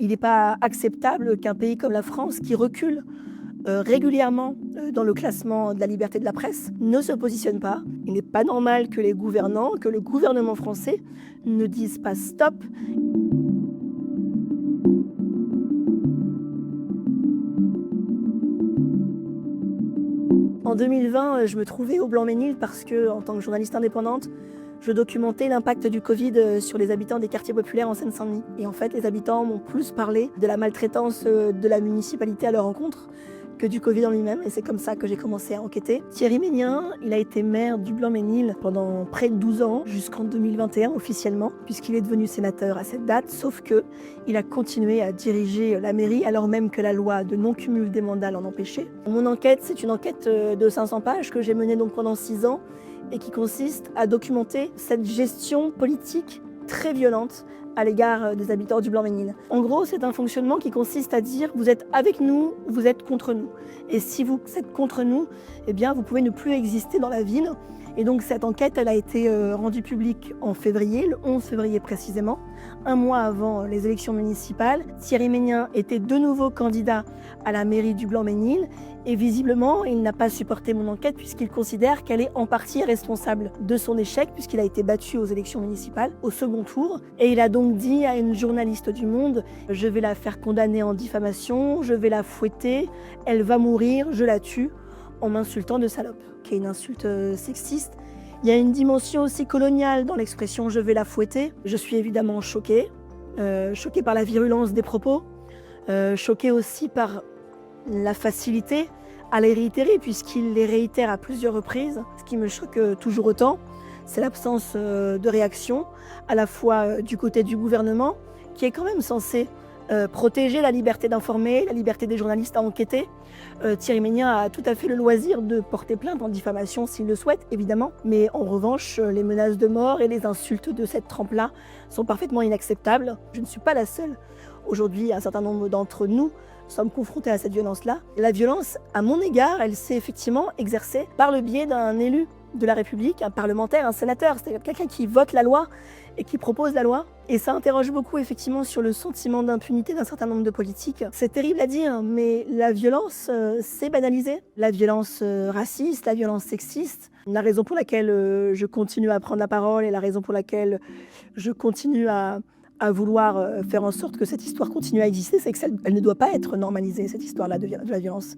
Il n'est pas acceptable qu'un pays comme la France, qui recule régulièrement dans le classement de la liberté de la presse, ne se positionne pas. Il n'est pas normal que les gouvernants, que le gouvernement français ne dise pas stop. En 2020, je me trouvais au Blanc-Mesnil parce que, en tant que journaliste indépendante, je documentais l'impact du Covid sur les habitants des quartiers populaires en Seine-Saint-Denis. Et en fait, les habitants m'ont plus parlé de la maltraitance de la municipalité à leur encontre que du Covid en lui-même. Et c'est comme ça que j'ai commencé à enquêter. Thierry Mégnien, il a été maire du Blanc-Mesnil pendant près de 12 ans, jusqu'en 2021 officiellement, puisqu'il est devenu sénateur à cette date, sauf que il a continué à diriger la mairie alors même que la loi de non-cumul des mandats l'en empêchait. Mon enquête, c'est une enquête de 500 pages que j'ai menée donc pendant 6 ans et qui consiste à documenter cette gestion politique très violente à l'égard des habitants du Blanc-Mesnil. En gros, c'est un fonctionnement qui consiste à dire vous êtes avec nous, vous êtes contre nous. Et si vous êtes contre nous, eh bien vous pouvez ne plus exister dans la ville. Et donc cette enquête, elle a été rendue publique en février, le 11 février précisément, un mois avant les élections municipales. Thierry Mégnien était de nouveau candidat à la mairie du Blanc-Mesnil et visiblement, il n'a pas supporté mon enquête puisqu'il considère qu'elle est en partie responsable de son échec puisqu'il a été battu aux élections municipales au second tour. Et il a donc dit à une journaliste du Monde « Je vais la faire condamner en diffamation, je vais la fouetter, elle va mourir, je la tue » en m'insultant de salope, qui est une insulte sexiste. Il y a une dimension aussi coloniale dans l'expression « je vais la fouetter ». Je suis évidemment choquée par la virulence des propos, choquée aussi par la facilité à les réitérer, puisqu'il les réitère à plusieurs reprises. Ce qui me choque toujours autant, c'est l'absence de réaction, à la fois du côté du gouvernement, qui est quand même censé protéger la liberté d'informer, la liberté des journalistes à enquêter. Thierry Mégnien a tout à fait le loisir de porter plainte en diffamation s'il le souhaite, évidemment. Mais en revanche, les menaces de mort et les insultes de cette trempe-là sont parfaitement inacceptables. Je ne suis pas la seule. Aujourd'hui, un certain nombre d'entre nous sommes confrontés à cette violence-là. La violence, à mon égard, elle s'est effectivement exercée par le biais d'un élu de la République, un parlementaire, un sénateur, c'est-à-dire quelqu'un qui vote la loi et qui propose la loi. Et ça interroge beaucoup effectivement sur le sentiment d'impunité d'un certain nombre de politiques. C'est terrible à dire, mais la violence s'est banalisée. La violence raciste, la violence sexiste. La raison pour laquelle je continue à prendre la parole et la raison pour laquelle je continue à vouloir faire en sorte que cette histoire continue à exister, c'est qu'elle ne doit pas être normalisée, cette histoire-là de la violence.